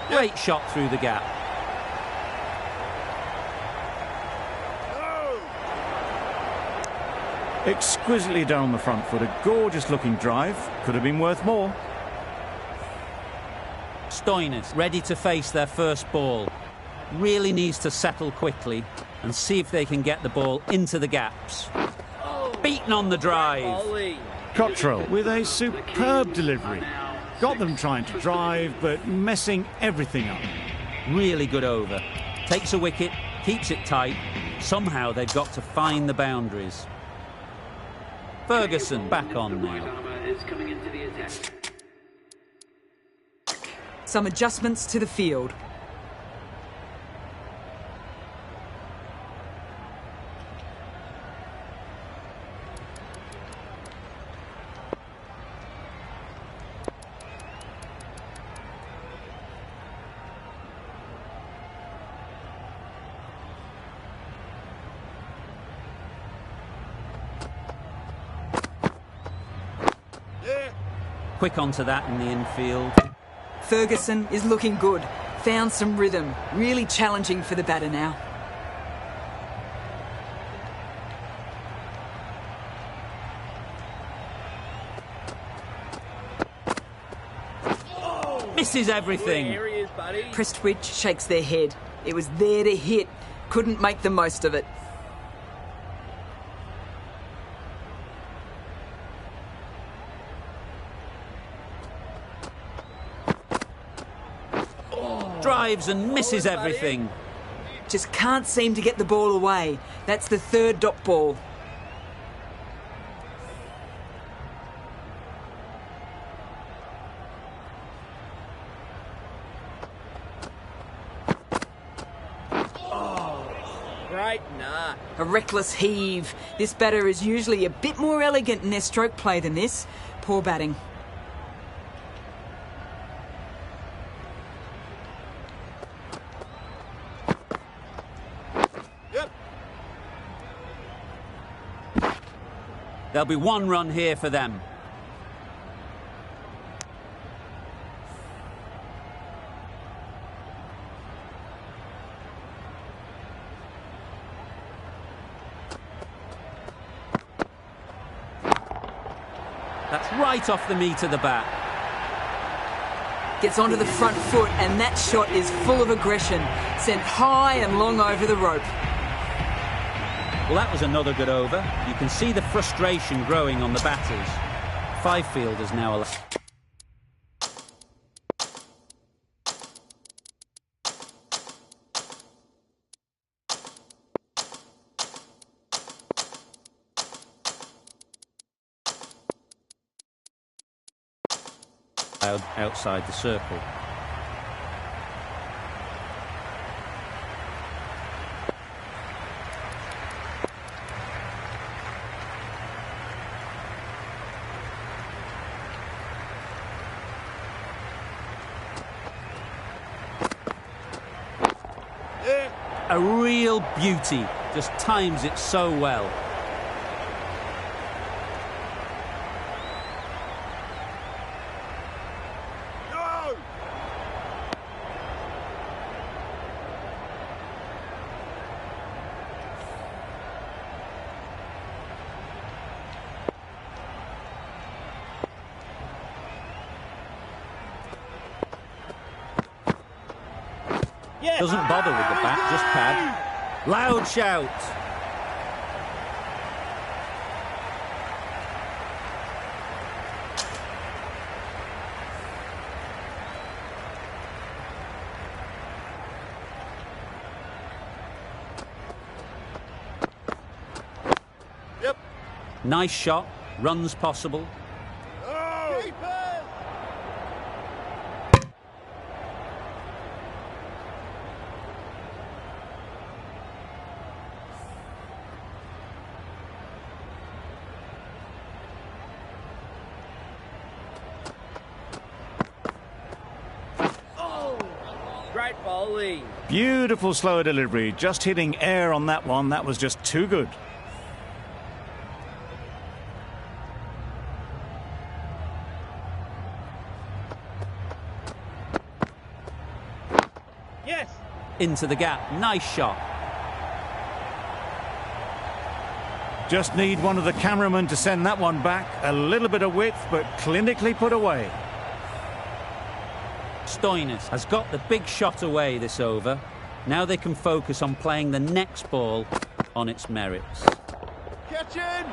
Great shot through the gap. Exquisitely done on the front foot. A gorgeous looking drive. Could have been worth more. Stoinis ready to face their first ball. Really needs to settle quickly and see if they can get the ball into the gaps. Beaten on the drive. Ollie. Cottrell with a superb delivery. Got them trying to drive, but messing everything up. Really good over. Takes a wicket, keeps it tight. Somehow they've got to find the boundaries. Ferguson back on now. Is coming into the attack. Some adjustments to the field. Quick onto that in the infield. Ferguson is looking good. Found some rhythm. Really challenging for the batter now. Misses everything. There he is, buddy. Prestwich shakes their head. It was there to hit. Couldn't make the most of it. Drives and misses everything. Just can't seem to get the ball away. That's the 3rd dot ball. Great, nah. A reckless heave. This batter is usually a bit more elegant in their stroke play than this. Poor batting. There'll be 1 run here for them. That's right off the meat of the bat. Gets onto the front foot and that shot is full of aggression. Sent high and long over the rope. Well, that was another good over. You can see the frustration growing on the batters. 5 fielders now allowed. Outside the circle. A real beauty. Just times it so well. Doesn't bother with the bat, just pad. Loud shout. Yep. Nice shot. Runs possible. Great bowling. Beautiful slower delivery. Just hitting air on that one. That was just too good. Yes. Into the gap. Nice shot. Just need one of the cameramen to send that one back. A little bit of width, but clinically put away. Stoinis has got the big shot away this over. Now they can focus on playing the next ball on its merits. Catch in!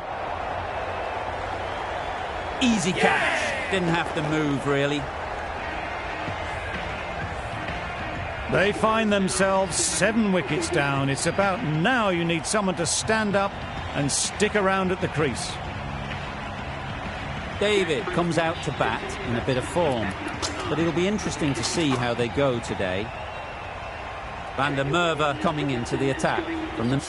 Easy catch. Didn't have to move, really. They find themselves 7 wickets down. It's about now you need someone to stand up and stick around at the crease. David comes out to bat in a bit of form, but it'll be interesting to see how they go today. Van der Merwe coming into the attack from the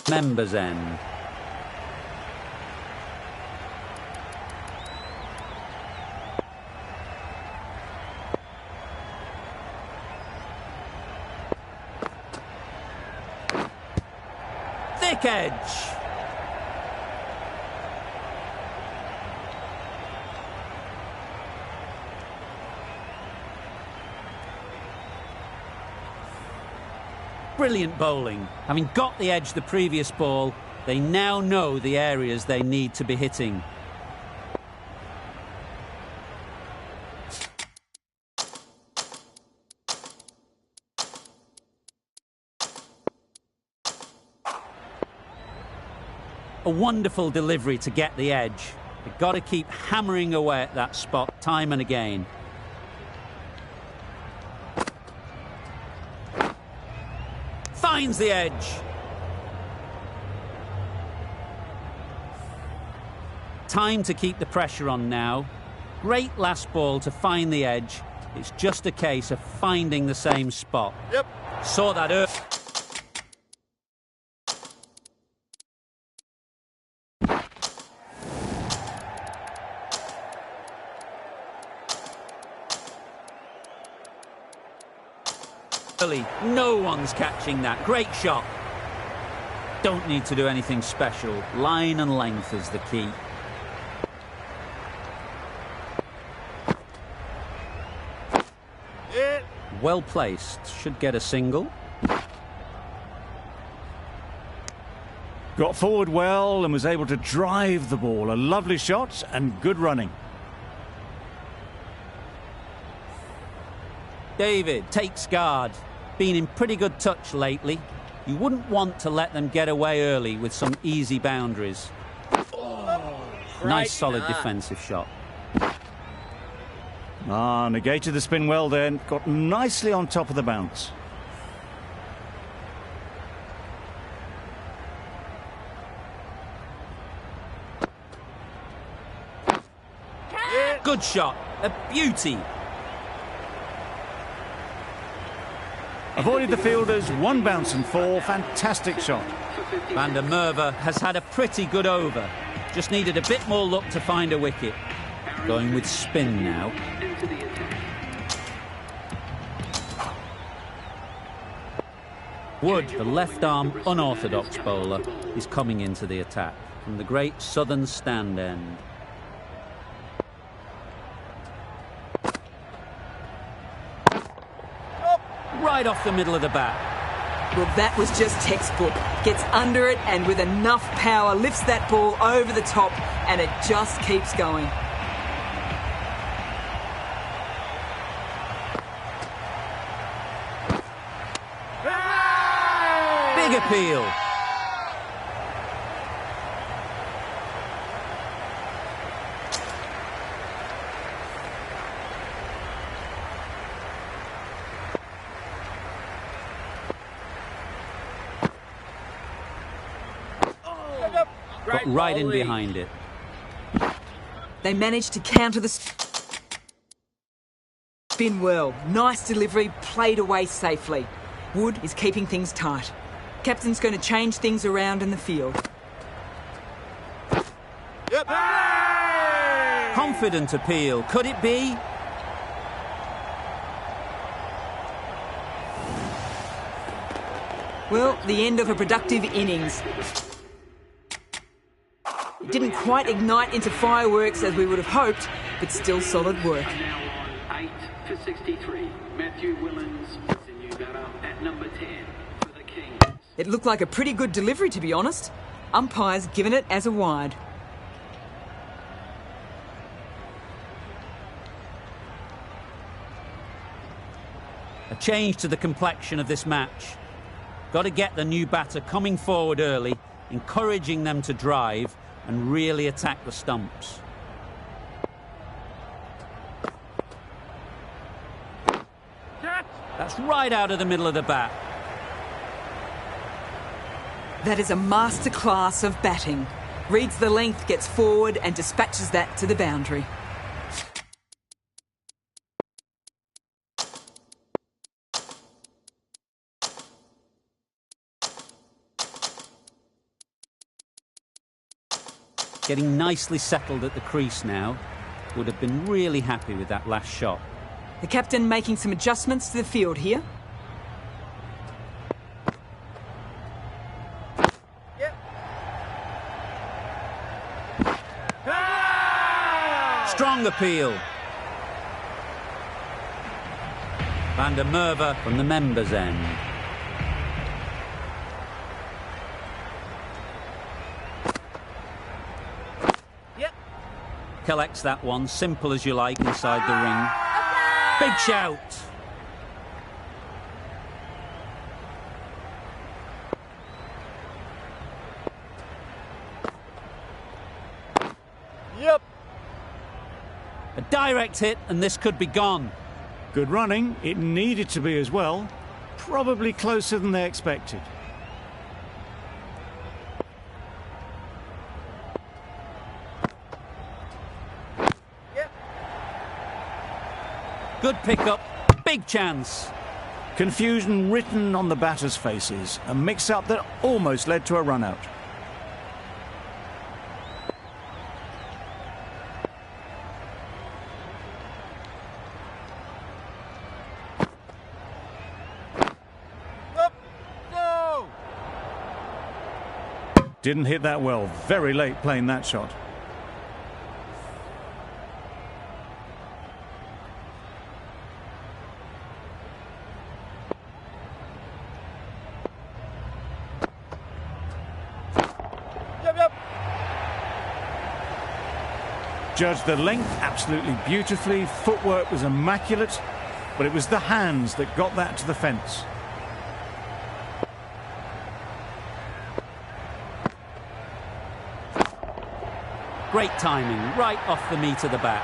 members' end. Thick edge. Brilliant bowling. Having got the edge the previous ball, they now know the areas they need to be hitting. A wonderful delivery to get the edge. They've got to keep hammering away at that spot time and again. Finds the edge. Time to keep the pressure on now. Great last ball to find the edge. It's just a case of finding the same spot. Yep. Saw that early. No one's catching that. Great shot. Don't need to do anything special. Line and length is the key. Well placed. Should get a single. Got forward well and was able to drive the ball. A lovely shot and good running. David takes guard. Been in pretty good touch lately. You wouldn't want to let them get away early with some easy boundaries. Nice solid defensive shot. Negated the spin well then. Got nicely on top of the bounce. Good shot. A beauty. Avoided the fielders, 1 bounce and 4. Fantastic shot. Van der Merwe has had a pretty good over. Just needed a bit more luck to find a wicket. Going with spin now. Into the attack. Wood, the left-arm unorthodox bowler, is coming into the attack from the great southern stand end. Right off the middle of the bat. Well, that was just textbook. Gets under it and with enough power lifts that ball over the top and it just keeps going. Big appeal. Got right in behind it. They managed to counter the spin well. Nice delivery, played away safely. Wood is keeping things tight. Captain's going to change things around in the field. Confident appeal. Could it be? Well, the end of a productive innings. It didn't quite ignite into fireworks as we would have hoped, but still solid work. Now on 8 for 63. Matthew Willens is the new batter at number 10 for the Kings. It looked like a pretty good delivery, to be honest. Umpire's given it as a wide. A change to the complexion of this match. Got to get the new batter coming forward early, encouraging them to drive and really attack the stumps. That's right out of the middle of the bat. That is a masterclass of batting. Reads the length, gets forward and dispatches that to the boundary. Getting nicely settled at the crease now. Would have been really happy with that last shot. The captain making some adjustments to the field here. Strong appeal. Van der Merwe from the members' end. Collects that one, simple as you like, inside the ring. Big shout. A direct hit and this could be gone. Good running. It needed to be as well. Probably closer than they expected. Good pickup, big chance. Confusion written on the batters' faces. A mix-up that almost led to a run-out. Didn't hit that well. Very late playing that shot. Judged the length absolutely beautifully. Footwork was immaculate, but it was the hands that got that to the fence. Great timing, right off the meat of the bat.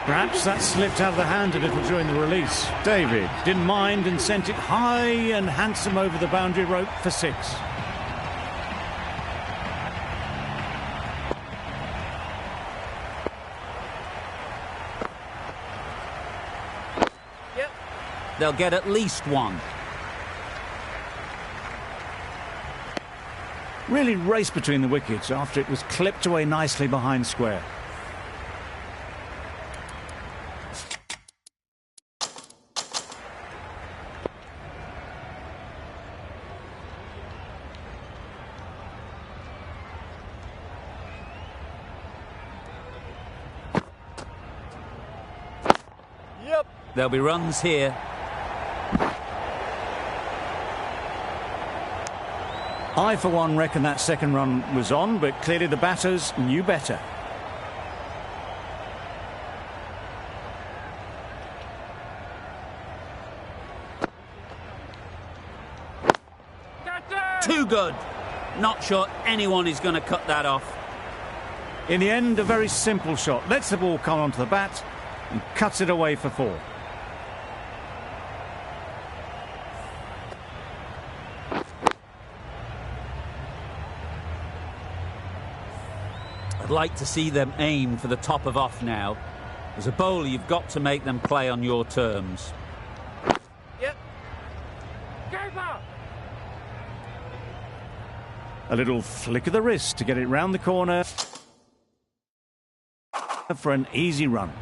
Perhaps that slipped out of the hand a little during the release. David didn't mind and sent it high and handsome over the boundary rope for 6. They'll get at least one. really raced between the wickets after it was clipped away nicely behind square. There'll be runs here. I, for one, reckon that second run was on, but clearly the batters knew better. Too good. Not sure anyone is going to cut that off. In the end, a very simple shot. Lets the ball come onto the bat and cuts it away for 4. I'd like to see them aim for the top of off now. As a bowler, you've got to make them play on your terms. Yep. Keeper! A little flick of the wrist to get it round the corner for an easy run.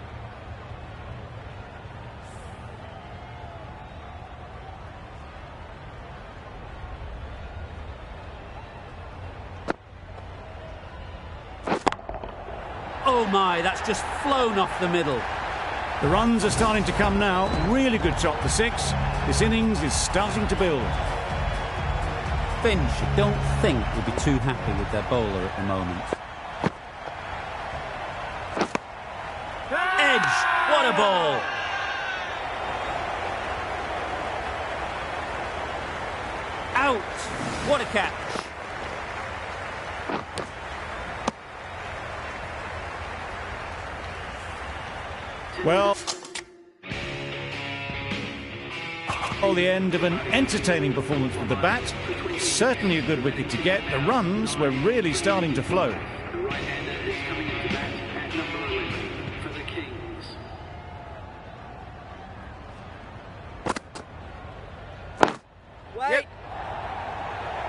Oh my, that's just flown off the middle. The runs are starting to come now. Really good shot for 6. This innings is starting to build. Finch, I don't think would be too happy with their bowler at the moment. Edge, what a ball! Out, what a catch! Well, the end of an entertaining performance with the bat. Certainly a good wicket to get. The runs were really starting to flow. The right-hander is coming into bat at number 11 for the Kings. Wait.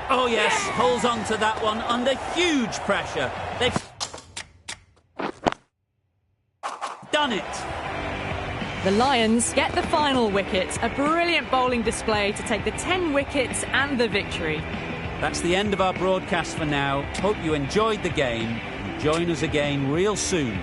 Oh yes, holds on to that one under huge pressure. They've done it. The Lions get the final wicket. A brilliant bowling display to take the 10 wickets and the victory. That's the end of our broadcast for now. Hope you enjoyed the game and join us again real soon